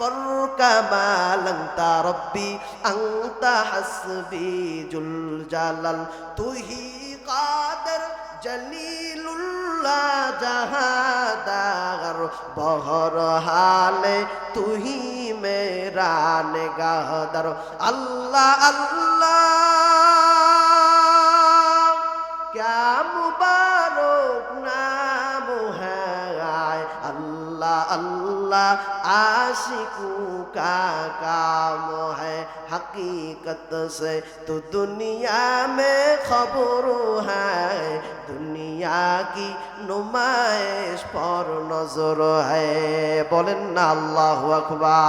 والكمال أنت ربي أنت حسبي ذو الجلال تو ہی قادر जलीलुल्लाह जहादार बहर हाले तू ही मेरा निगाहदार अल्लाह अल्लाह क्या मुबारक नाम है अल्लाह अल्लाह आशिकों का काम है हकीकत से तो दुनिया में खबर है दुनिया की नुमाइश पर नजर है बोलें ना अल्लाहु আকবার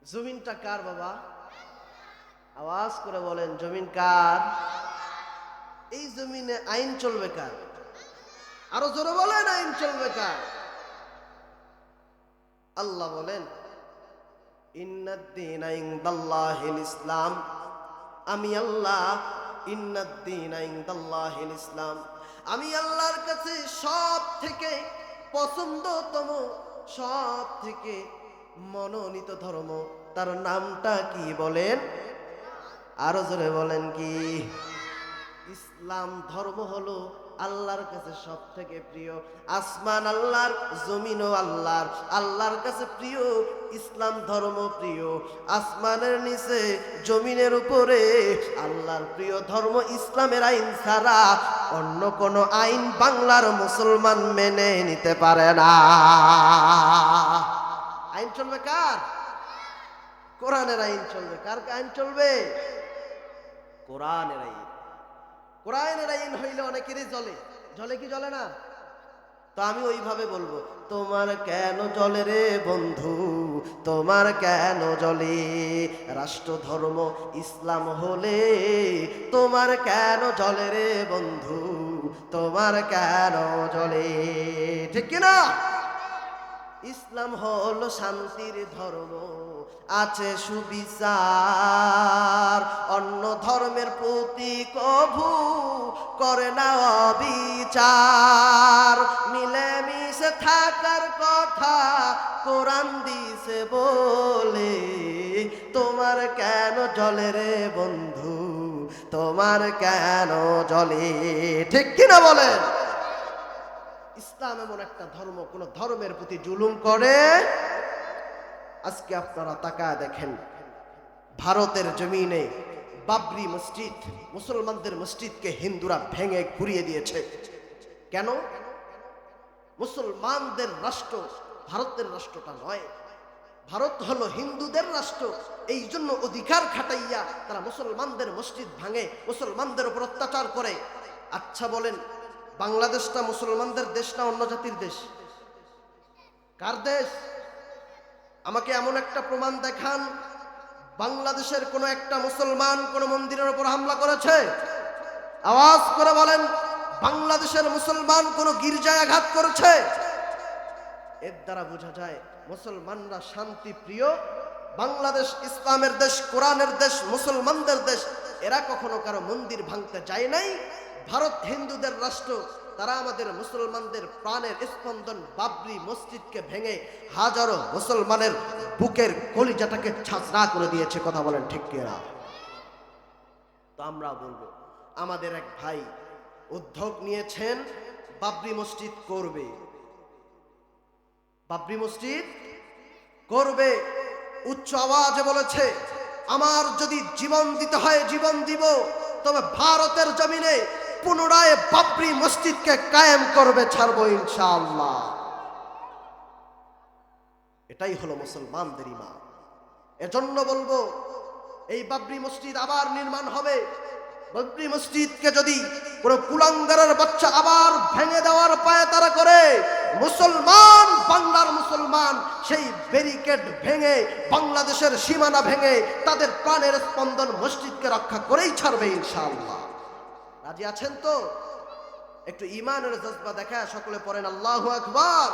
জমিনটা কার বাবা আওয়াজ করে বলেন জমিন কার এই জমিনে আইন চলবে কার আরো জোরে বলেন আইন চলবে কার আল্লাহ বলেন ইন্নাদ-দীনা ইনদাল্লাহিল ইসলাম আমি আল্লাহ ইন্নাদ-দীনা ইনদাল্লাহিল ইসলাম আমি আল্লাহর কাছে সব থেকে পছন্দতম সব থেকে মনোনীত ধর্ম তার নামটা কি বলেন আরো জোরে বলেন কি ইসলাম ধর্ম হলো আল্লাহর কাছে সবথেকে প্রিয় আসমান আল্লাহর জমিনও আল্লাহর আল্লাহর কাছে প্রিয় ইসলাম ধর্ম প্রিয় আসমানের নিচে জমিনের উপরে আল্লাহর প্রিয় ধর্ম ইসলামের আইন ছাড়া অন্য কোন আইন বাংলার মুসলমান মেনে নিতে পারে না আইন চলবে কার কোরআনের আইন চলবে কার আইন চলবে কোরআনের আইন কোরআনের আইন হইলে অনেকেরই জ্বলে জ্বলে কি জ্বলে না তো আমি ওইভাবে বলবো তোমার কেন জ্বলে রে বন্ধু তোমার কেন জ্বলে রাষ্ট্র ধর্ম ইসলাম হলে তোমার কেন জ্বলে রে বন্ধু তোমার কেন জ্বলে ঠিক কিনা ইসলাম হলো শান্তির ধর্ম আছে সুবিচার অন্য ধর্মের প্রতি কভু করে না অবিচার মিলেমিশে থাকার কথা কোরআন দিছে বলে তোমার কেন জ্বলে রে বন্ধু তোমার কেন জ্বলে ঠিক কিনা বলেন ইসলাম এমন একটা ধর্ম কোন ধর্মের প্রতি জুলুম করে আজকে আপনারা তাকায় দেখেন ভারতের জমিনে বাবরি মসজিদ মুসলমানদের মসজিদকে হিন্দুরা ভেঙে ঘুরিয়ে দিয়েছে কেন মুসলমানদের রাষ্ট্র ভারতের রাষ্ট্রটা নয় ভারত হলো হিন্দুদের রাষ্ট্র এই জন্য অধিকার খাটাইয়া তারা মুসলমানদের মসজিদ ভাঙে মুসলমানদের উপর অত্যাচার করে আচ্ছা বলেন বাংলাদেশটা মুসলমানদের দেশ না অন্য জাতির দেশ কার দেশ আমাকে এমন একটা প্রমাণ দেখান বাংলাদেশের কোন একটা মুসলমান কোন মন্দিরের উপর হামলা করেছে আওয়াজ করে বলেন বাংলাদেশের মুসলমান কোন গির্জায় আঘাত করেছে এর দ্বারা বোঝা যায় মুসলমানরা শান্তি প্রিয় বাংলাদেশ ইসলামের দেশ কোরআনের দেশ মুসলমানদের দেশ এরা কখনো কারো মন্দির ভাঙতে যায় নাই ভারত হিন্দুদের রাষ্ট্র তারা আমাদের মুসলমানদের প্রাণের স্পন্দন বাবরি মসজিদকে ভেঙে হাজারো মুসলমানের বুকের কলিজাটাকে ছাঁচড়া করে দিয়েছে কথা বলেন ঠিক কিনা তো আমরা বলবো আমাদের এক ভাই উদ্যোগ নিয়েছেন বাবরি মসজিদ করবে বাবরি মসজিদ করবে উচ্চ আওয়াজে বলেছে আমার যদি জীবন দিতে হয় জীবন দিব তবে ভারতের জমিনে পুনরায় বাবরি মসজিদকে কায়েম করবে ছাড়বো ইনশাআল্লাহ এটাই হলো মুসলমানদের ঈমান এজন্য বলবো এই বাবরি মসজিদ আবার নির্মাণ হবে বাবরি মসজিদকে যদি পুরো কুলাঙ্গারের বাচ্চা আবার ভেঙে দেওয়ার পায়তারা করে মুসলমান বাংলার মুসলমান সেই ব্যারিকেড ভেঙে বাংলাদেশের সীমানা ভেঙে তাদের প্রাণের স্পন্দন মসজিদকে রক্ষা করেই ছাড়বে ইনশাআল্লাহ রাজি আছেন তো একটু ঈমানের জজবা দেখা সকলে পড়েন আল্লাহু আকবার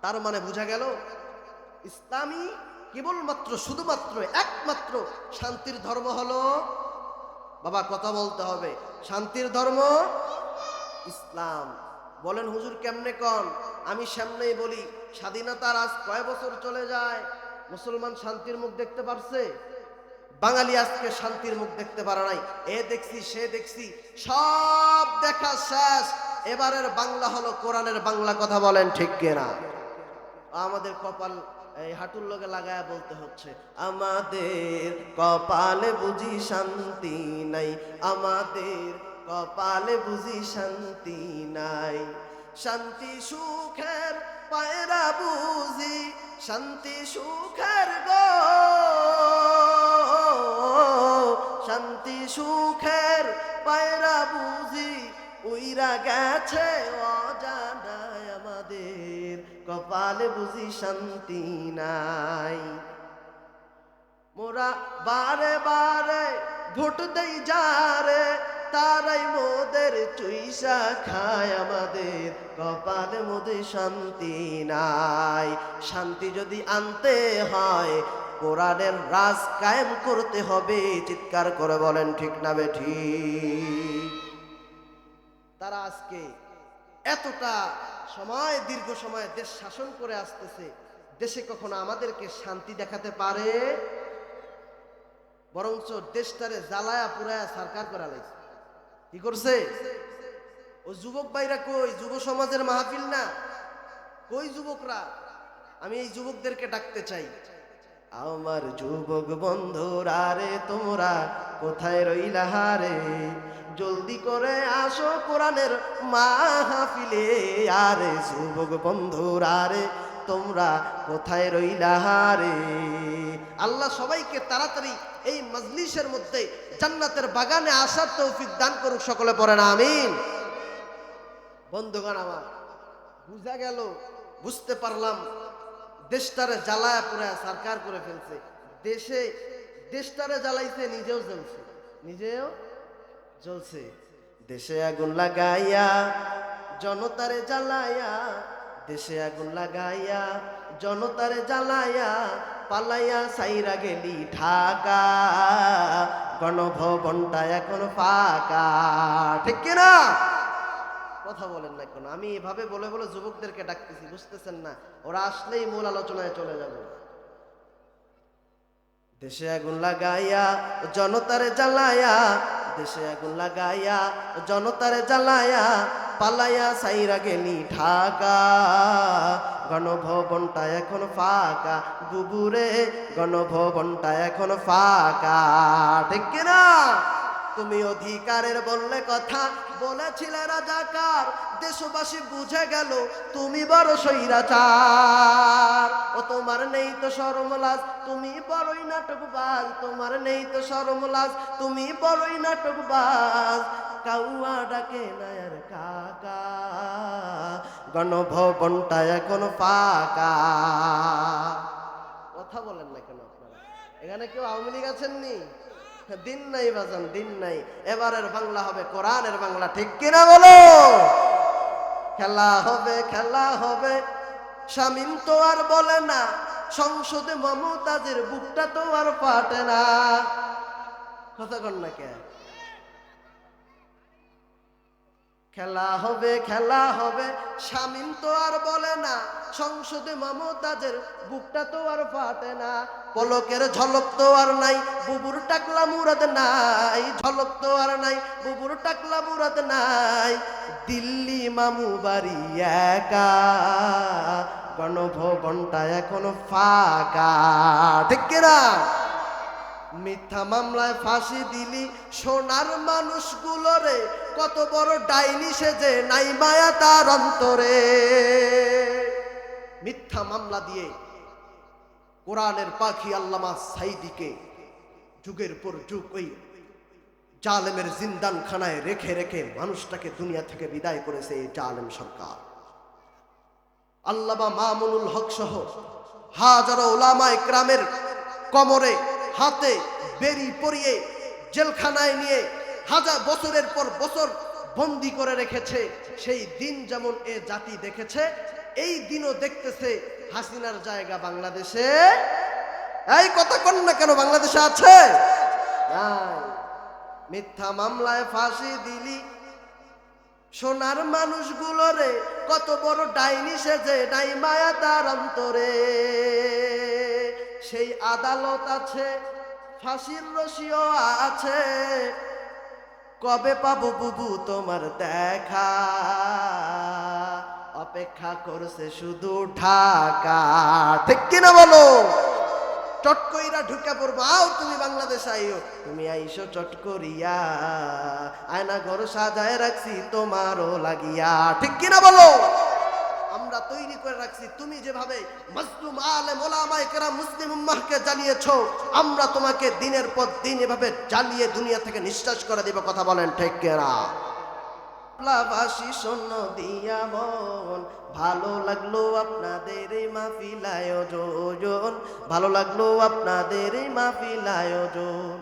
তার মানে বোঝা গেল ইসলামী কেবলমাত্র শুধুমাত্র একমাত্র শান্তির ধর্ম হলো বাবা কথা বলতে হবে শান্তির ধর্ম ইসলাম বলেন হুজুর কেমনে কোন আমি সামনেই বলি, স্বাধীনতার আজ কয় বছর চলে যায়, মুসলমান শান্তির মুখ দেখতে পারছে? বাঙালি আজকে শান্তির মুখ দেখতে পারে নাই। এ দেখছি, সে দেখছি, সব দেখা শেষ। এবারের বাংলা হলো কোরআনের বাংলা। কথা বলেন ঠিক কিনা? আমাদের কপাল এই হাঁটুর লগে লাগায়া বলতে হচ্ছে, আমাদের কপালে বুঝি শান্তি নাই, আমাদের কপালে বুঝি শান্তি নাই। শান্তি সুখের পায়রা বুঝি, শান্তি সুখের গো, শান্তি সুখের পায়রা বুঝি উইরা গেছে অজানায়, আমাদের কপালে বুঝি শান্তি নাই। মোরা বারে বারে ভোট দেই যারে, তারাই মোদের চুইসা খায়, আমাদের কপালে মধ্যে শান্তি নাই। শান্তি যদি আনতে হয়, কোরআনের রাজ কায়েম করতে হবে। চিৎকার করে বলেন ঠিক না বেঠিক? তারা আজকে এতটা সময়, দীর্ঘ সময় দেশ শাসন করে আসতেছে, দেশে কখনো আমাদেরকে শান্তি দেখাতে পারে? বরঞ্চ দেশটারে জ্বালায়া পুরায়া সরকার করা লাগছে। কি করছে? ও যুবক ভাইরা কই? যুব সমাজের মাহফিল না? কই যুবকরা? আমি এই যুবকদেরকে ডাকতে চাই, আমার যুবক বন্ধুরা রে, তোমরা কোথায় রইলা রে? জলদি করে আসো কোরআনের মাহফিলে। আরে যুবক বন্ধুরা রে, তোমরা কোথায় রইলা রে? আল্লাহ সবাইকে তাড়াতাড়ি এই মজলিসের মধ্যে জান্নাতের বাগানে আসার তৌফিক দান করুক। সকলে পড়েন আমিন। বন্ধুগণ আমার, বুঝা গেল, বুঝতে পারলাম, দেশটারে জ্বালায়া পুরায়া সরকার করে ফেলছে। দেশটারে জ্বালাইছে, নিজেও জ্বলছে, নিজেও জ্বলছে। দেশে আগুন লাগাইয়া জনতারে জ্বালায়া, দেশে আগুন লাগাইয়া জনতারে জ্বালায়া, পালাইয়া সাইরা গেলি ঢাকা, গণভবনটা এখন ফাঁকা। ঠিক কিনা? কথা বলেন না কেন? আমি এভাবে বলে বলে যুবকদেরকে ডাকতেছি, বুঝতেছেন না? ওরা আসলেই মূল আলোচনায় চলে যাব। দেশে আগুন লাগাইয়া জনতারে জ্বালায়া, দেশে আগুন লাগাইয়া জনতারে জ্বালায়া, পালাইয়া সাইরা গেলি ঢাকা, গণভবনটা এখন ফাঁকা, বুবুরে গণভবনটা এখন ফাঁকা। ঠিক কিনা? তুমি অধিকারের বললে কথা, বলেছিলে রাজাকার, দেশবাসী বুঝে গেল তুমি বড় স্বৈরাচার। ও তোমার নেই তো শরম লাজ, তুমি বড়ই নাটকবাজ, তোমার নেই তো শরম লাজ, তুমি বড়ই নাটকবাজ। কাউয়া ডাকে না আর কাকা, গণভবনটা এখন ফাঁকা। কথা বলেন না কেন আপনারা? এখানে কেউ আওয়ামী লীগ আছেননি? দিন নাই বাজান, দিন নাই। এবারের বাংলা হবে কোরআনের বাংলা। ঠিক কিনা বলো? খেলা হবে, খেলা হবে। শামীম তো আর বলে না, সংসদে মমতাজের বুকটা তো আর ফাটে না। কথা কন না কে? খেলা হবে, খেলা হবে। শামীম তো আর বলে না, সংসদে মমতাজের বুকটা তো আর ফাটে না। পলকের ঝলক তো আর নাই, বুবুর টাকলা মুরাদ নাই। ঝলক তো আর নাই, বুবুর টাকলা মুরাদ নাই। দিল্লি মামু বাড়ি একা, গণভবনটা এখন ফাঁকা। ঠিক কিনা? মিথ্যা মামলায় ফাঁসি দিলি সোনার মানুষগুলোরে, কত বড় ডাইনি সেজে নাই মায়া তার অন্তরে। মিথ্যা মামলা দিয়ে কোরআনের পাখি আল্লামা সাইদিকে যুগের পর যুগ ওই জালেমের জিন্দান খানায় রেখে রেখে মানুষটাকে দুনিয়া থেকে বিদায় করেছে এই জালেম সরকার। আল্লামা মামুনুল হক সহ হাজারো উলামা ইকরামের কোমরে হাতে বেরি পরিয়ে জেলখানায় নিয়ে হাজার বছরের পর বছর বন্দী করে রেখেছে। সেই দিন যেমন এ জাতি দেখেছে, এই দিনও দেখতেছে। হাসিনার জায়গা বাংলাদেশে? এই কথা কন না কেন? বাংলাদেশে আছে? মিথ্যা মামলায় ফাঁসি দিলি সোনার মানুষগুলো রে কত বড় ডাইনি সেজে নাই মায়া তার অন্তরে। সেই আদালত আছে, ফাঁসির রশিও আছে, কবে পাবো বুবু তোমার দেখা, অপেক্ষা করছে শুধু ঢাকা। ঠিক কিনা বলো? চট কইরা ঢুকে পড়বো, আও তুমি বাংলাদেশ আইও, তুমি আইসো চট করিয়া, আয়না ঘর সাজায় রাখছি তোমারও লাগিয়া। ঠিক কিনা বলো? আমরা তৈরি করে রাখছি। তুমি যেভাবে মাজলুম আলেম ওলামায়ে কেরাম মুসলিম উম্মাহকে জ্বালিয়েছো, আমরা তোমাকে দিনের পর দিন এভাবে জ্বালিয়ে দুনিয়া থেকে নিঃশ্বাস করে দিব। কথা বলেন ঠিক কিনা? বাসি শূন্য দিয়া মন, ভালো লাগলো আপনাদের এই মাহফিল আয়োজন, ভালো লাগলো আপনাদের এই মাহফিল আয়োজন।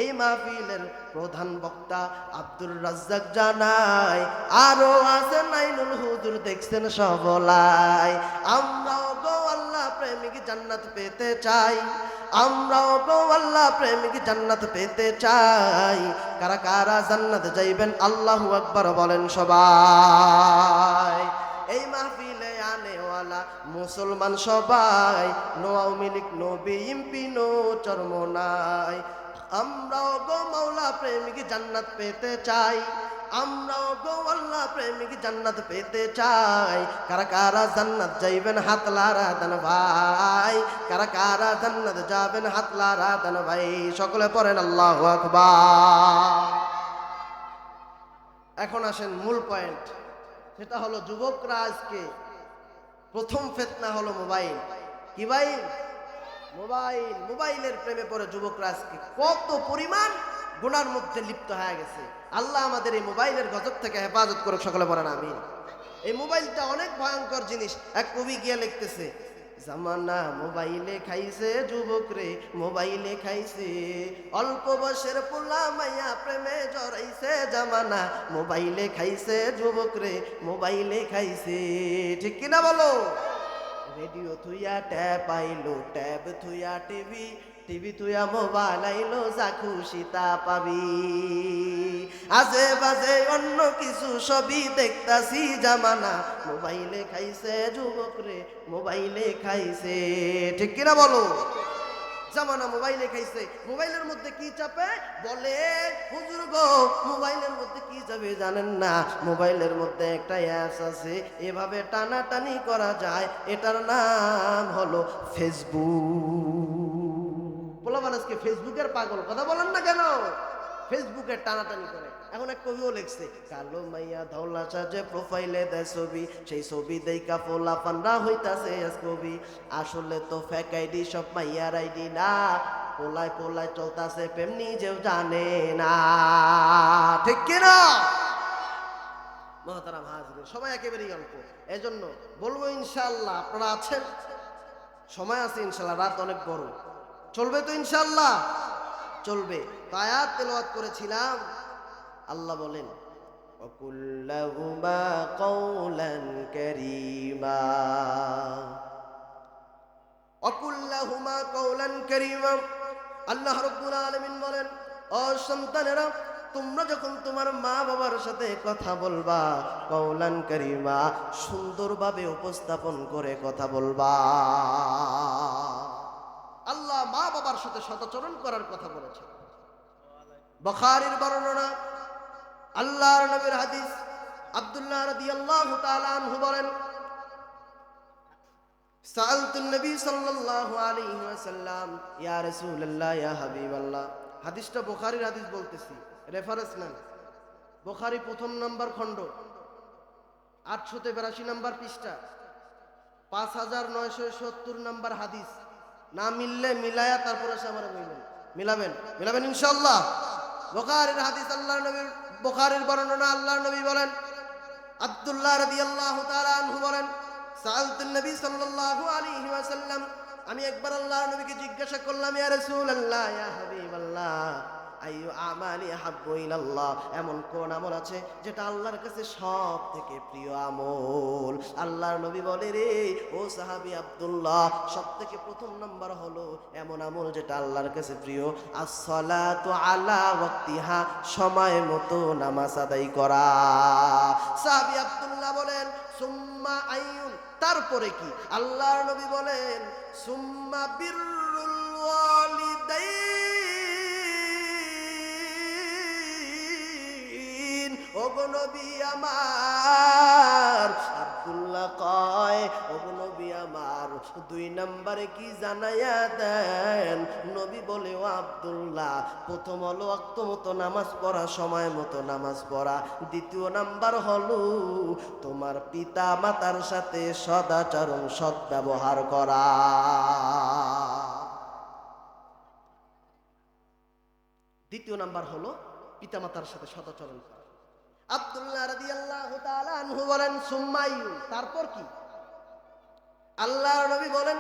এই মাহফিলের প্রধান বক্তা আব্দুর রাজ্জাক জানাই, আরো আছে নাইনুল হুজুর, দেখছেন সবলাই। আমরাও গো আল্লাহ প্রেমিক জান্নাত পেতে চাই, আমরাও গো আল্লাহ প্রেমিক জান্নাত পেতে চাই। কারা কারা জান্নাত যাইবেন আল্লাহু আকবার বলেন সবাই। এই মাহফিলে আনেওয়ালা মুসলমান সবাই, no Awami League, no BNP, no Charmonai. আমরাও গো মাওলা প্রেমিক জান্নাত পেতে চাই, আমরাও গো আল্লাহ প্রেমিক জান্নাত পেতে চাই। কারা কারা জান্নাত যাইবেন হাত লারা দেন ভাই, কারা কারা জান্নাত যাবেন হাত লারা দেন ভাই। সকলে পড়েন আল্লাহু আকবার। এখন আসেন মূল পয়েন্ট, সেটা হলো যুবকরা আজকে প্রথম ফিতনা হলো মোবাইল। কি ভাই? মোবাইল। মোবাইলের প্রেমে পড়ে যুবকরা আজকে কত পরিমাণ গুনার মধ্যে লিপ্ত হয়ে গেছে। আল্লাহ আমাদের এই মোবাইলের গজব থেকে হেফাজত করুক। সকলে পড়েন আমিন। এই মোবাইলটা অনেক ভয়ঙ্কর জিনিস। এক কবি গিয়ে লিখতেছে, জামানা মোবাইলে খাইছে যুবক রে, মোবাইলে খাইছে অল্প বয়সের পোলা মাইয়া প্রেমে জড়াইছে। জামানা মোবাইলে খাইছে যুবক রে, মোবাইলে খাইছে। ঠিক কিনা বলো? রেডিও থুইয়া ট্যাব আইলো, ট্যাব থুইয়া টিভি, টিভি থুইয়া মোবাইল আইলো, যা খুশি তা পাবি। আজে বাজে অন্য কিছু সবই দেখতাছি। জামানা মোবাইলে খাইছে যুবক রে, মোবাইলে খাইছে। ঠিক কিনা বলো? জামানা মোবাইলে খাইছে। মোবাইলের মধ্যে কি চাপে বলে হুজুর গো, মোবাইলের মধ্যে কি চাপে জানেন না? মোবাইলের মধ্যে একটা অ্যাপস আছে, এভাবে টানাটানি করা যায়, এটার নাম হলো ফেসবুক। পোলাপান আজকে ফেসবুকের পাগল। কথা বলেন না কেন? ফেসবুকে টানাটানি করে। এখন এক কবিও লিখছে, কালো মাইয়া ধওলা সাজে প্রোফাইলে দেয় ছবি, সেই ছবি দেইকা পোলাপানরা হইতাছে আজ কবি। আসলে তো ফেক আইডি, সব মাইয়ার আইডি না, পোলায় পোলায় চলতাছে প্রেম, নিজেও জানে না। ঠিক কিনা? মহতারাম হাজরিন, সবাই একেবারেই অল্প। এজন্য বলবো ইনশাআল্লাহ আপনারা আছেন, সময় আছে ইনশাআল্লাহ, রাত অনেক বড়, চলবে তো ইনশাআল্লাহ? চলবে। তো আয়াত তেলাওয়াত করেছিলাম, আল্লাহ বলেন ওয়াকুল্লাহুমা কাওলান কারীমা, ওয়াকুল্লাহুমা কাওলান কারীমা। আল্লাহ রাব্বুল আলামিন বলেন, ও সন্তানেরা, তোমরা যখন তোমার মা বাবার সাথে কথা বলবা, কাওলান কারীমা, সুন্দরভাবে উপস্থাপন করে কথা বলবা। আল্লাহ মা বাবার সাথে সদাচরণ করার কথা বলেছেন। বুখারীর বর্ণনা, আল্লাহর নবীর হাদিস, আব্দুল্লাহ রাদিয়াল্লাহু তাআলা আনহু বলেন, সাআলতুন নবী সাল্লাল্লাহু আলাইহি ওয়াসাল্লাম, ইয়া রাসূলুল্লাহ, ইয়া হাবিবাল্লাহ। হাদিসটা বুখারীর হাদিস বলতেছি, রেফারেন্স নেন। বুখারী প্রথম নাম্বার খণ্ড 882 নাম্বার পৃষ্ঠা, 5970 নাম্বার হাদিস। না মিললে মিলায়া তারপরে সে আমার মিলাবেন, মিলাবেন ইনশাআল্লাহ। বুখারীর হাদিস, আল্লাহর নবীর, বুখারীর বর্ণনা, আল্লাহর নবী বলেন, আব্দুল্লাহ রাদিয়াল্লাহু তাআলা আনহু বলেন, সাআলতুন নবী সাল্লাল্লাহু আলাইহি ওয়াসাল্লাম, আমি একবার আল্লাহর নবীকে জিজ্ঞাসা করলাম, ইয়া রাসূলুল্লাহ, ইয়া হাবিবাল্লাহ, আইয়ু আমালি আহাব্বু ইলাল্লাহ, এমন কোন আমল আছে যেটা আল্লাহর কাছে সব থেকে প্রিয় আমল? আল্লাহর নবী বলে, রে ও সাহাবী আব্দুল্লাহ, সব থেকে প্রথম নাম্বার হলো এমন আমল যেটা আল্লাহর কাছে প্রিয়, আস-সালাতু আলা ওয়াক্তিহা, সময় মতো নামাজ আদায় করা। সাহাবী আব্দুল্লাহ বলেন সুম্মা আইয়ুন, তারপরে কি? আল্লাহর নবী বলেন সুম্মা বিররুল ওয়ালিদাইন। ওগো নবী আমার, আব্দুল্লাহ কয় ওগো নবী আমার, 2 নম্বরে কি জানাইয়া দেন? নবী বলে ও আব্দুল্লাহ, প্রথম হলো ওয়াক্ত মতো নামাজ পড়া, সময় মতো নামাজ পড়া। দ্বিতীয় নাম্বার হলো তোমার পিতা মাতার সাথে সদাচরণ, সদ্ব্যবহার করা। দ্বিতীয় নাম্বার হলো পিতা মাতার সাথে সদাচরণ করা। আব্দুল্লাহ রাদিয়াল্লাহু তাআলা আনহু বলেন সুম্মাইয়ু, তারপর কি? আল্লাহর নবী বলেন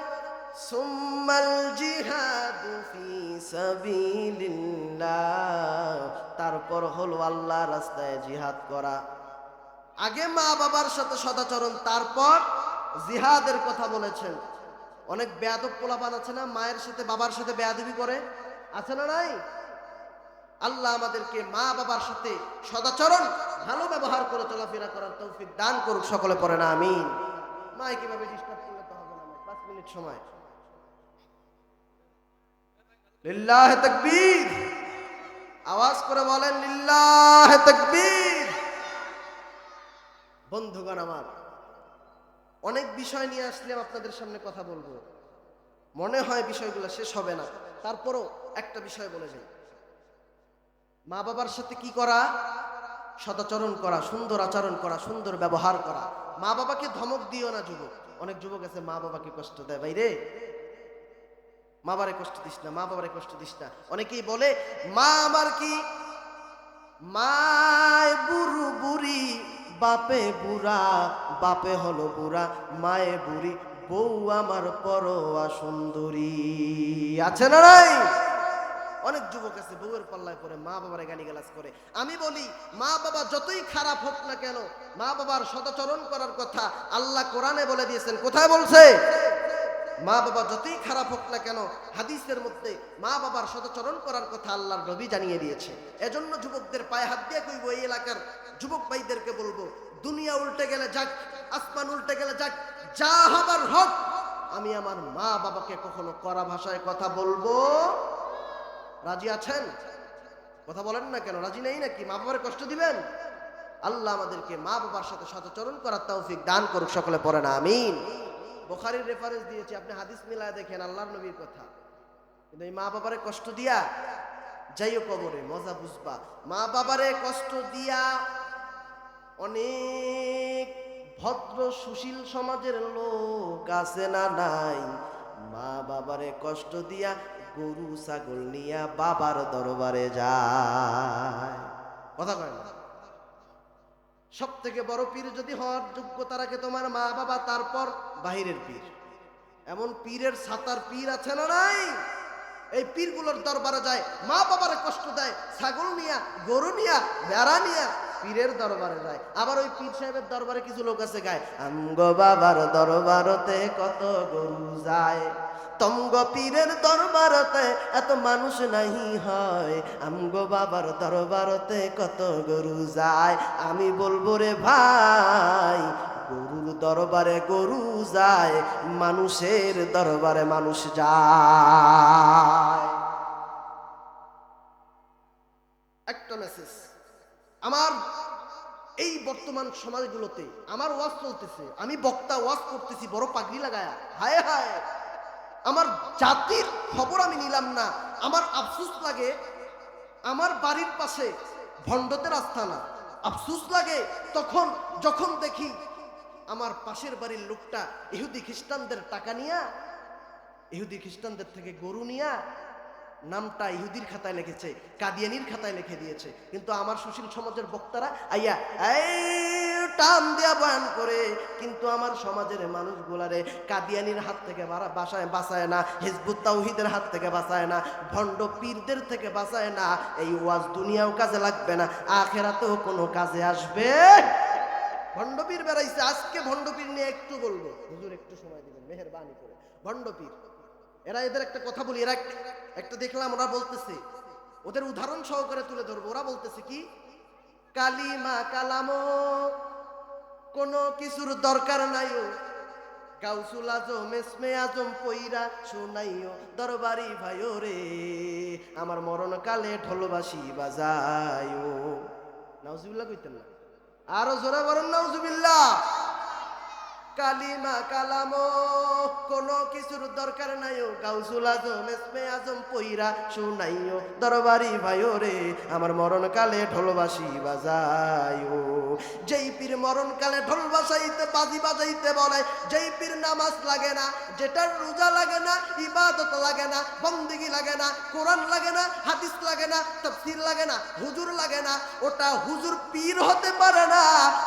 সুম্মাল জিহাদু ফি সাবিলিল্লাহ, তারপর হলো আল্লাহর রাস্তায় জিহাদ করা। আগে মা বাবার সাথে সদাচরণ, তারপর জিহাদের কথা বলেছেন। অনেক বেয়াদব পোলাপান আছে না, মায়ের সাথে বাবার সাথে বেয়াদবি করে, আছে না নাই? আল্লাহ আমাদেরকে মা বাবার সাথে সদাচরণ, ভালো ব্যবহার করে চলাফেরা করার তৌফিক দান করুক, সকলে পড়ে না আমিন। মাই কিভাবে ডিস্টার্ব করলে তো হবে না, 5 মিনিট সময়। লিল্লাহে তাকবীর, আওয়াজ করে বলেন লিল্লাহে তাকবীর। বন্ধুগণ আমার, অনেক বিষয় নিয়ে আসলাম আপনাদের সামনে, কথা বলবো, মনে হয় বিষয়গুলো শেষ হবে না, তারপরও একটা বিষয় বলে যাই। মা বাবার সাথে কি করা? সদাচরণ করা, সুন্দর আচরণ করা, সুন্দর ব্যবহার করা। মা বাবাকে ধমক দিও না যুবক। অনেক যুবক আছে মা বাবাকে কষ্ট দেয়, ভাই রে মা বাবারে কষ্ট দিস না, মা বাবারে কষ্ট দিস না। অনেকেই বলে মা আমার কি, মায় বুড়ু বুড়ি, বাপে বুড়া, বাপে হলো বুড়া, মায়ে বুড়ি, বউ আমার পরোয়া সুন্দরী। আছে না নাই? অনেক যুবক আছে বউয়ের পাল্লায় পড়ে মা বাবারে গালিগালাজ করে। আমি বলি মা বাবা যতই খারাপ হোক না কেন, মা বাবার সদাচরণ করার কথা আল্লাহ কোরআনে বলে দিয়েছেন। কোথায় বলছে? মা বাবা যতই খারাপ হোক না কেন, হাদিসের মধ্যে মা বাবার সদাচরণ করার কথা আল্লাহর নবী জানিয়ে দিয়েছে। এজন্য যুবকদের পায়ে হাত দিয়ে কইব, এই এলাকার যুবক ভাইদেরকে বলবো, দুনিয়া উল্টে গেলে যাক, আসমান উল্টে গেলে যাক, যা হবার হোক, আমি আমার মা বাবাকে কখনো কড়া ভাষায় কথা বলবো। রাজি আছেন? কথা বলেন না কেন? রাজি নেই নাকি? মা বাবার কষ্ট দিবেন? আল্লাহ আমাদেরকে মা বাবার সাথে সদাচরণ করার তৌফিক দান করুক, সকলে পড়েন আমিন। বুখারীর রেফারেন্স দিয়েছি, আপনি হাদিস মিলায় দেখেন, আল্লাহর নবীর কথা। কিন্তু এই মা বাবারে কষ্ট দিয়া যাইও কবরে, মজা বুঝবা। মা বাবারে কষ্ট দিয়া অনেক ভদ্র সুশীল সমাজের লোক আছে না নাই? মা বাবারে কষ্ট দিয়া গরু ছাগল নিয়া বাবার দরবারে যায়। কথা কয় না? সব থেকে বড় পীর যদি হওয়ার যোগ্যতা রাখে তোমার মা বাবা, তারপর বাহিরের পীর। এমন পীরের ছাতার পীর আছে না নাই? এই পীরগুলোর দরবারে যায়, মা বাবারে কষ্ট দেয়, ছাগল নিয়া, গরু নিয়া, ভেড়া নিয়া পীরের দরবারে যায়। আবার ওই পীর সাহেবের দরবারে কিছু লোক আছে গায়, আমগো বাবার দরবারতে কত গরু যায়, তমগো পীরের দরবারতে এত মানুষ নাহি হয়, আমগো বাবার দরবারতে কত গরু যায়। আমি বলবো রে ভাই, গরুর দরবারে গরু যায়, মানুষের দরবারে মানুষ যায়। একটা মেসেজ আমার এই বর্তমান সমাজগুলোতে, আমার ওয়াজ চলতেছে, আমি বক্তা, ওয়াজ করতেছি বড় পাগড়ি লাগায়া, হায় হায় আমার জাতির খবর আমি নিলাম না। আমার আফসোস লাগে, আমার বাড়ির পাশে ভণ্ডদের আস্থানা। আফসোস লাগে তখন যখন দেখি আমার পাশের বাড়ির লোকটা ইহুদি খ্রিস্টানদের টাকা নিয়া, ইহুদি খ্রিস্টানদের থেকে গরু নিয়া, নামটা ইহুদির খাতায় লিখেছে, কাদিয়ানির খাতায় লিখে দিয়েছে। কিন্তু আমার সুশীল সমাজের বক্তারা আইয়া এই টান দিয়া বয়ান করে, কিন্তু আমার সমাজের মানুষগুলারে কাদিয়ানির হাত থেকে বাঁচায় না, হিজবুত তাওহীদের হাত থেকে বাঁচায় না, ভণ্ড পীরদের থেকে বাঁচায় না। এই ওয়াজ দুনিয়াও কাজে লাগবে না, আখেরাতেও কোনো কাজে আসবে। ভণ্ডপীর বেড়াইছে, আজকে ভণ্ডপীর নিয়ে একটু বলবো। হুজুর একটু সময় দিবেন মেহেরবানি করে। ভণ্ডপীর এরা, এদের একটা কথা বলি, এরা একটা দেখলাম ওরা বলতেছে, ওদের উদাহরণ সহকারে তুলে ধরবো। ওরা বলতেছে কি, কালিমা কালামো কোনো কিছুর দরকার নাইও, গাউসুল আজম এসমে আজম পইরা শোনাইও দরবারি ভাইও রে, আমার মরণ কালে ঢোলবাসি বাজায়ও। নাউজুবিল্লাহ কইতেন না? আরো জোরে বলেন নাউজুবিল্লাহ। কালিমা কালামো কোনো কিছুর দরকার নাইও, গাউসুল আজম এসমে আজম পইরা শুনাইও দরবারি ভাইও রে, আমার মরণ কালে ঢোলবাসি বাজায়ও। যেই পীর মরণ কালে ঢোল বাজাইতে বাজি বাজাইতে বলে, যেই পীর নামাজ লাগে না, যেটার রোজা লাগে না, ইবাদত লাগে না, বন্দেগী লাগে না, কোরআন লাগে না, হাদিস লাগে না, তাফসীর লাগে না, হুজুর লাগে না, ওটা হুজুর পীর হতে পারে না,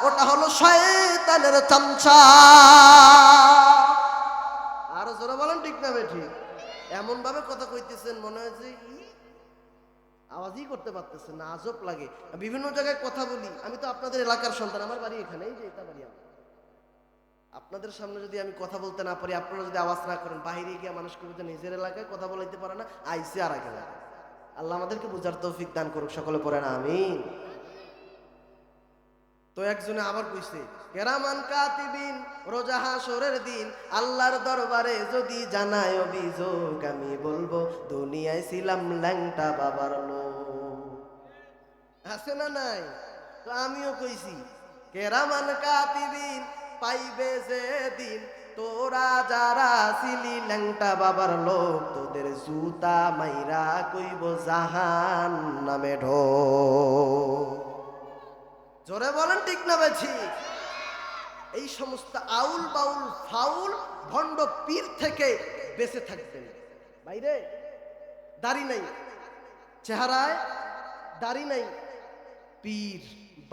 ওটা হলো শয়তানের চামচা। আরো জোরে বলেন ঠিক না বেঠিক? এমন ভাবে কথা কইতেছেন মনে হয় যে আওয়াজই করতে পারতেছেন না, আজব লাগে। বিভিন্ন জায়গায় কথা বলি, আমি তো আপনাদের এলাকার সন্তান, আমার বাড়ি এখানে, এই যে এটা বাড়ি আমার। আপনাদের সামনে যদি আমি কথা বলতে না পারি, আপনারা যদি আওয়াজ না করেন, বাইরে গিয়ে মানুষকে বুঝে নিজের এলাকায় কথা বলাইতে পারে না, আইসে আর এক এলাকায়। আল্লাহ আমাদেরকে বুঝার তৌফিক দান করুক, সকলে পড়ে না আমিন। তো একজনে আবার কইছে, কেরামান কাতিবিন রোজা হাসরের দিন আল্লাহর দরবারে যদি জানায় অভিযোগ, আমি বলবো দুনিয়ায় ছিলাম ল্যাংটা বাবার লোক। আছে না নাই? তো আমিও কইছি, কেরামান কাতিবিন পাইবে যে দিন, তোরা যারা ছিলি ল্যাংটা বাবার লোক, তোদের জুতা মাইরা কইব জাহান নামে ঢো। জোরে বলেন ঠিক না বেছি? এই সমস্ত আউল বাউল ফাউল ভণ্ড পীর থেকে বেঁচে থাকবেন। বাইরে দাড়ি নাই, চেহারায় দাড়ি নাই, পীর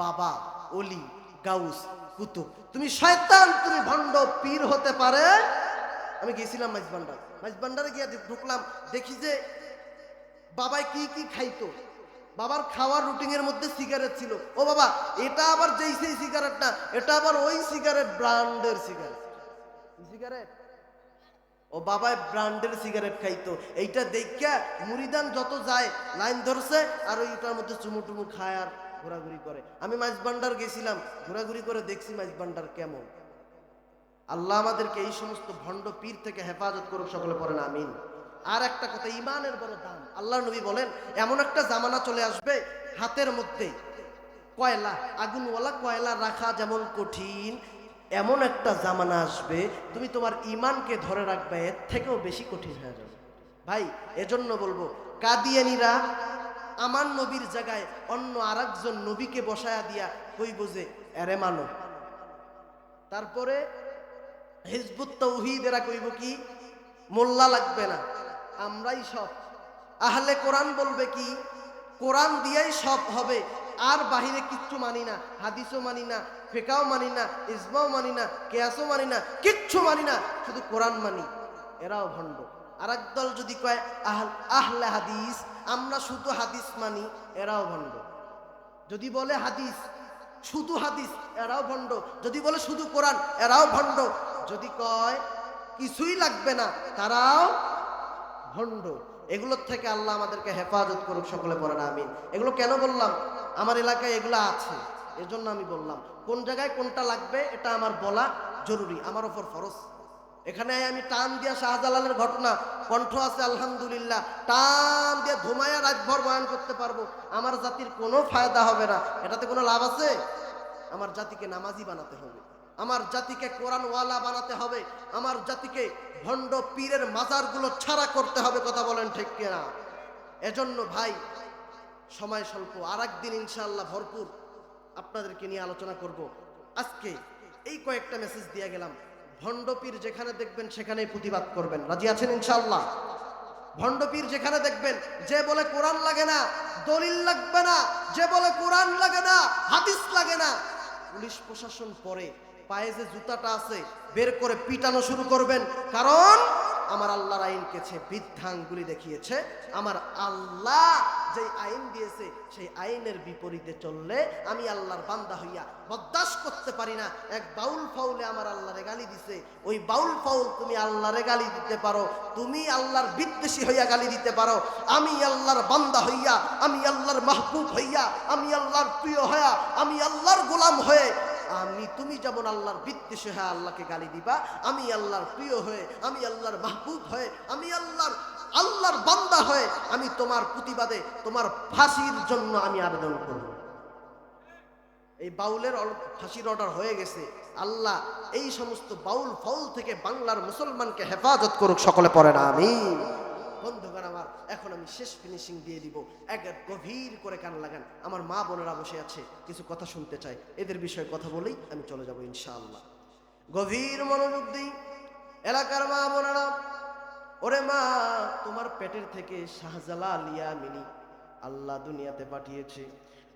বাবা ওলি গাউস কুতুব, তুমি শয়তান, তুমি ভণ্ড পীর হতে পারে। আমি গেছিলাম মাইজবান্ডারে গিয়ে ঢুকলাম, দেখি যে বাবাই কি কি খাইতো। বাবার খাওয়ার রুটিনের মধ্যে সিগারেট ছিল। ও বাবা, এটা আবার যেই সেই সিগারেট না, এটা আবার ওই সিগারেট, ব্র্যান্ডের সিগারেট। সিগারেট ও বাবাই ব্র্যান্ডের সিগারেট খাইতো। এইটা দেখা মুরিদান যত যায় লাইন ধরছে, আর ওইটার মধ্যে চুমু টুমু খায় আর ঘোরাঘুরি করে। আমি মাইজবান্ডার গেছিলাম, ঘোরাঘুরি করে দেখছি মাইজবান্ডার কেমন। আল্লাহ আমাদেরকে এই সমস্ত ভণ্ড পীর থেকে হেফাজত করুক, সকলে পড়েন আমিন। আর একটা কথা, ইমানের বড় দাম। আল্লাহ নবী বলেন, এমন একটা জামানা চলে আসবে, হাতের মধ্যে কয়লা, আগুনওয়ালা কয়লা রাখা যেমন কঠিন, এমন একটা জামানা আসবে তুমি তোমার ইমানকে ধরে রাখবে, এর থেকেও বেশি কঠিন হয়ে যাবে। ভাই এজন্য বলবো, কাদিয়ানীরা আমার নবীর জায়গায় অন্য আরেকজন নবীকে বসায়া দিয়া কইব যে এরে মানো। তারপরে হিজবুত তাওহীদেরা কইব কি, মোল্লা লাগবে না, আমরাই সব। আহলে কোরআন বলবে কি, কোরআন দিয়েই সব হবে, আর বাহিরে কিচ্ছু মানি না, হাদিসও মানি না, ফিকাও মানি না, ইজমাও মানি না, কিয়াসও মানি না, কিচ্ছু মানি না, শুধু কোরআন মানি। এরাও ভণ্ড। আর একদল যদি কয় আহলে হাদিস, আমরা শুধু হাদিস মানি, এরাও ভণ্ড। যদি বলে হাদিস, শুধু হাদিস, এরাও ভণ্ড। যদি বলে শুধু কোরআন, এরাও ভণ্ড। যদি কয় কিছুই লাগবে না, তারাও ভণ্ড। এগুলোর থেকে আল্লাহ আমাদেরকে হেফাজত করুক, সকলে পড়েন আমিন। এগুলো কেন বললাম? আমার এলাকায় এগুলো আছে, এজন্য আমি বললাম। কোন জায়গায় কোনটা লাগবে এটা আমার বলা জরুরি, আমার ওপর ফরজ। এখানে আমি টান দিয়া শাহজালালের ঘটনা কণ্ঠ আছে আলহামদুলিল্লাহ, টান দিয়ে ধুমায়া রাতভর বয়ান করতে পারবো। আমার জাতির কোনো ফায়দা হবে না, এটাতে কোনো লাভ আছে? আমার জাতিকে নামাজি বানাতে হবে, আমার জাতিকে কোরআনওয়ালা বানাতে হবে, আমার জাতিকে ভণ্ড পীরের মাজারগুলো ছাড়া করতে হবে। কথা বলেন ঠিক কিনা? এজন্য ভাই সময় স্বল্প, আর একদিন ইনশাআল্লাহ ভরপুর আপনাদেরকে নিয়ে আলোচনা করব। আজকে এই কয়েকটা মেসেজ দিয়ে গেলাম। ভণ্ড পীর যেখানে দেখবেন সেখানেই প্রতিবাদ করবেন, রাজি আছেন ইনশাআল্লাহ? ভণ্ড পীর যেখানে দেখবেন, যে বলে কোরআন লাগে না, দলিল লাগবে না, যে বলে কোরআন লাগে না, হাদিস লাগে না, পুলিশ প্রশাসন পরে পায়ে যে জুতাটা আছে বের করে পিটানো শুরু করবেন। কারণ আমার আল্লাহর আইনকে সে বৃদ্ধাঙ্গুলি দেখিয়েছে। আমার আল্লাহ যে আইন দিয়েছে সেই আইনের বিপরীতে চললে আমি আল্লাহর বান্দা হইয়া বরদাস্ত করতে পারি না। এক বাউল ফাউলে আমার আল্লাহরে গালি দিছে, ওই বাউল ফাউল তুমি আল্লাহরে গালি দিতে পারো, তুমি আল্লাহর বিদ্বেষী হইয়া গালি দিতে পারো। আমি আল্লাহর বান্দা হইয়া, আমি আল্লাহর মাহবুব হইয়া, আমি আল্লাহর প্রিয় হইয়া, আমি আল্লাহর গোলাম হয়ে আমি তুমি যেমন আল্লাহর বিদ্বেষে হয়ে আল্লাহকে গালি দিবা, আমি আল্লাহর প্রিয় হয়ে, আমি আল্লাহর মাহবুব হয়ে, আমি আল্লাহর বান্দা হয়ে আমি তোমার প্রতিবাদে তোমার ফাঁসির জন্য আমি আবেদন করব। এই বাউলের ফাঁসির অর্ডার হয়ে গেছে। আল্লাহ এই সমস্ত বাউল ফাউল থেকে বাংলার মুসলমানকে হেফাজত করুক, সকলে পড়ে না আমিন। বন্ধুগণ আমার, এখন আমি শেষ ফিনিশিং দিয়ে দিব। এক গভীর করে কান লাগান, আমার মা বোনেরা বসে আছে, কিছু কথা শুনতে চাই, এদের বিষয়ে কথা বলেই আমি চলে যাব ইনশাআল্লাহ। গভীর মনোযোগ দিই এলাকার মা বোনেরা। ওরে মা, তোমার পেটের থেকে শাহজালাল ইয়ামিনী আল্লাহ দুনিয়াতে পাঠিয়েছে।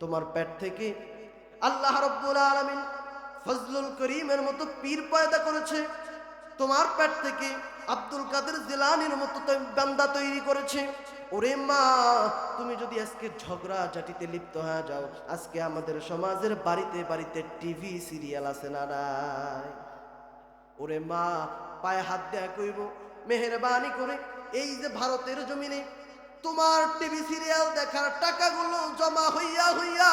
তোমার পেট থেকে আল্লাহ রাব্বুল আলামিন ফজলুল করিমের মতো পীর পয়দা করেছে। তোমার পেট থেকে আব্দুল কাদের জিলানীর মতো বান্দা তৈরি করেছে। ওরে মা, তুমি যদি আজকে ঝগড়া জাটিতে লিপ্ত হয়ে যাও, আজকে আমাদের সমাজের বাড়িতে বাড়িতে টিভি সিরিয়াল আছে না নাই? ওরে মা, পায়ে হাত দেয়া কইব, মেহেরবানি করে এই যে ভারতের জমিনে তোমার টিভি সিরিয়াল দেখার টাকাগুলো জমা হইয়া হইয়া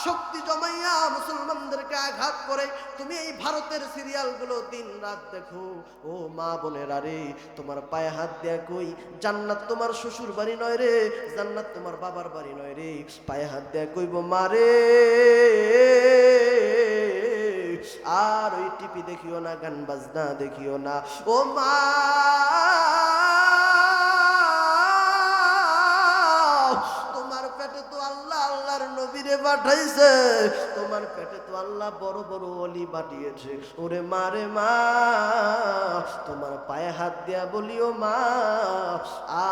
শক্তি জমাইয়া মুসলমানদেরকে আঘাত করে তুমি এই ভারতের সিরিয়ালগুলো দিন রাত দেখো। ও মা বোনেরা রে, তোমার পায়ে হাত দেয়া কই, জান্নাত তোমার শ্বশুর বাড়ি নয় রে, জান্নাত তোমার বাবার বাড়ি নয় রে। পায়ে হাত দেয়া কইব, মা রে আর ওই টিভি দেখিও না, গান বাজনা দেখিও না। ও মা, তোমার পেটে তো আল্লাহ আল্লাহর নবীরে পাঠাইছে, তোমার পেটে তো আল্লাহ বড় বড় ওলি পাঠিয়েছে। ওরে মা রে মা, তোমার পায়ে হাত দেয়া বলিও মা,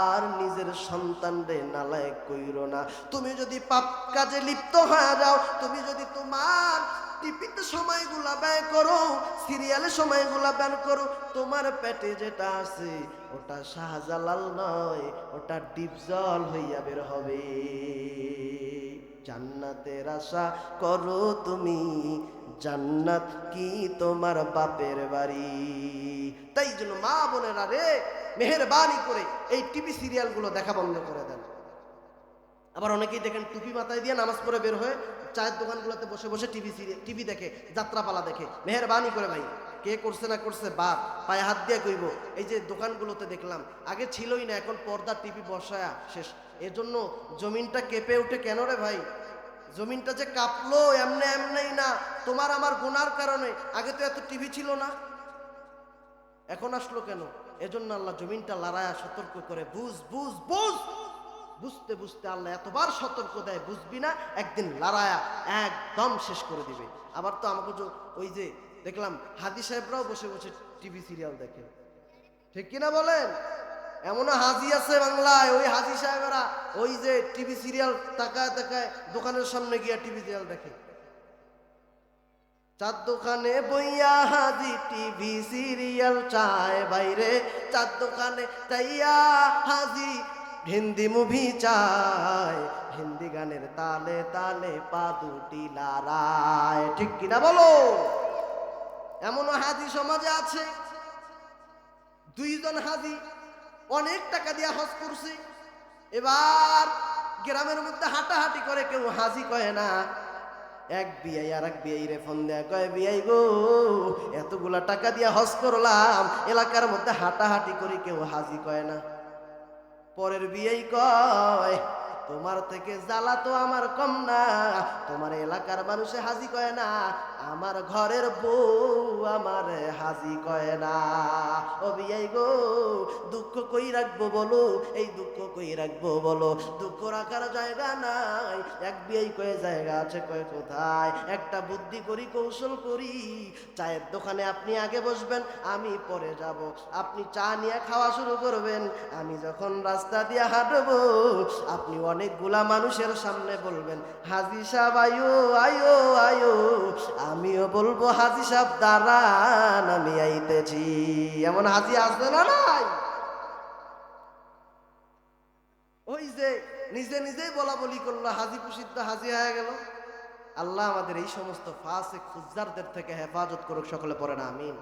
আর নিজের সন্তান রে নালায়েক কইরো না। তুমি যদি পাপ কাজে লিপ্ত হয়ে যাও, তুমি যদি তোমার টিভিতে সময়গুলা ব্যয় করো, সিরিয়ালে সময়গুলা ব্যয় করো, তোমার পেটে যেটা আছে ওটা শাহজালাল নয়, ওটা ডিপজল হইয়া বের হবে। জান্নাতের আশা করো তুমি, জান্নাত কি তোমার বাপের বাড়ি? তাই জন্য মা বোনেরা রে, মেহেরবানি করে এই টিভি সিরিয়ালগুলো দেখা বন্ধ করে দেন। আবার অনেকেই দেখেন টুপি মাথায় দিয়ে নামাজ পড়ে বের হয়ে চায়ের দোকানগুলোতে বসে বসে টিভি দেখে, যাত্রাপালা দেখে। মেহেরবানি করে ভাই, কে করছে না করছে বাপ, পায়ে হাত দিয়ে কইব। এই যে দোকানগুলোতে দেখলাম, আগে ছিলই না, এখন পর্দা টিভি বসায়া শেষ। এজন্য জমিনটা কেঁপে উঠে কেন রে ভাই? জমিনটা যে কাঁপলো এমনি এমনি না, তোমার আমার গুনার কারণে। আগে তো এত টিভি ছিল না, এখন আসলো কেন? এজন্য আল্লাহ জমিনটা লড়ায়া সতর্ক করে, বুঝ বুঝ বুঝ। বুঝতে বুঝতে আল্লাহ এতবার সতর্ক দেয়, বুঝবি না, একদিন লড়ায়া একদম শেষ করে দিবে। আবার তো আমাকে ওই যে দেখলাম হাজি সাহেবরাও বসে বসে টিভি সিরিয়াল দেখে, ঠিক কিনা বলেন? এমনও হাজি আছে বাংলায়, ওই হাজি সাহেবেরা ওই যে টিভি সিরিয়াল তাকায় তাকায় দোকানের সামনে গিয়া টিভি সিরিয়াল দেখে। চার দোকানে বইয়া হাজি টিভি সিরিয়াল চায় বাইরে, চার দোকানে যাইয়া হাজি হিন্দি মুভি চায়, হিন্দি গানের তালে তালে পা দুটি লড়ায়, ঠিক কিনা বলো? এমনও হাজি সমাজে আছে, দুইজন হাজি অনেক টাকা দিয়ে হজ করছে, এবার গ্রামের মধ্যে হাঁটাহাঁটি করে, কেউ হাজি কয় না। এক বিয়াই আর এক বিয়াই রে ফোন দেয়া কয়, বিয়াই গো এতগুলা টাকা দিয়ে হজ করলাম, এলাকার মধ্যে হাঁটাহাঁটি করি, কেউ হাজি কয় না। পরের বিয়াই কয়, তোমার থেকে জ্বালা তো আমার কম না, তোমার এলাকার মানুষে হাজি কয় না, আমার ঘরের বউ আমার হাজি কয় না। ও বিয়াই গো, দুঃখ কই রাখবো বলো, এই দুঃখ কই রাখবো বলো? দুঃখ রাখার জায়গা নাই। এক বিয়াই কয়ে, জায়গা আছে। কয় কোথায়? একটা বুদ্ধি করি, কৌশল করি, চায়ের দোকানে আপনি আগে বসবেন, আমি পরে যাব। আপনি চা নিয়ে খাওয়া শুরু করবেন, আমি যখন রাস্তা দিয়ে হাঁটবো আপনি অনেকগুলা মানুষের সামনে বলবেন, হাজি সাহেব আয়ো আয়ো আয়ো, আমিও বলবো, হাজি সাহেব দাঁড়ান আমি আইতেছি। এমন হাজি আসবে না নাই? ওই যে নিজে নিজেই বলা বলি করলো, হাজি প্রসিদ্ধ হাজি হয়ে গেল। আল্লাহ আমাদের এই সমস্ত ফাসিক ফুজ্জারদের থেকে হেফাজত করুক, সকলে পড়ে না আমিন।